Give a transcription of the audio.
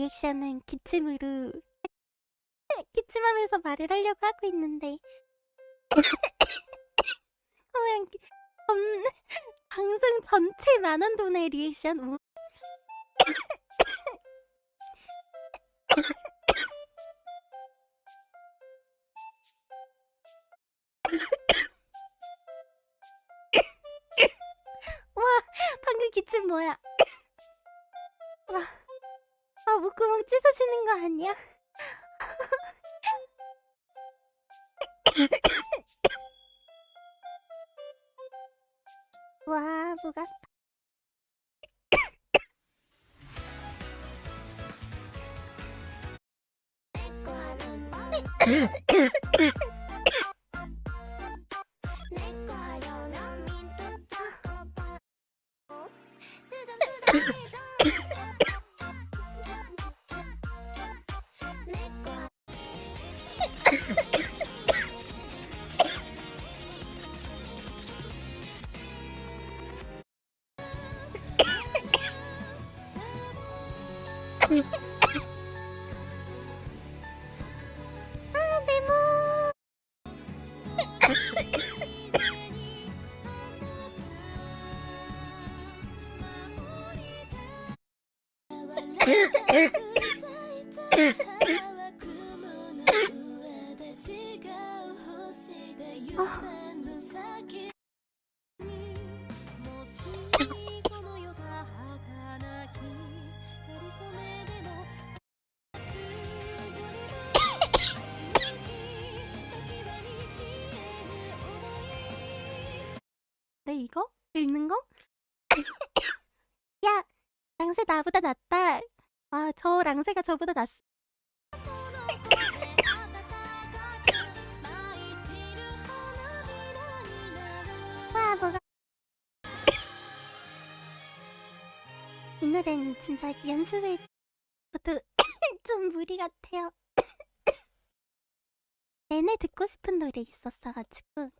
리액션은 기침으로 기침하면서 말을 하려고 하고 있는데 그냥 방송 전체 만원돈의 리액션. 와, 방금 기침 뭐야? 와, 목구멍 찢어지는 거 아니야? 와, 뭐가 내 몸. 네, 이거? 읽는 거? 야, 랑세 나보다 낫다. 아, 저 랑세가 저보다 낫어. 와, 뭐가 이 노래는 진짜 연습을 것도 좀 무리 같아요. 내내 듣고 싶은 노래 있었어가지고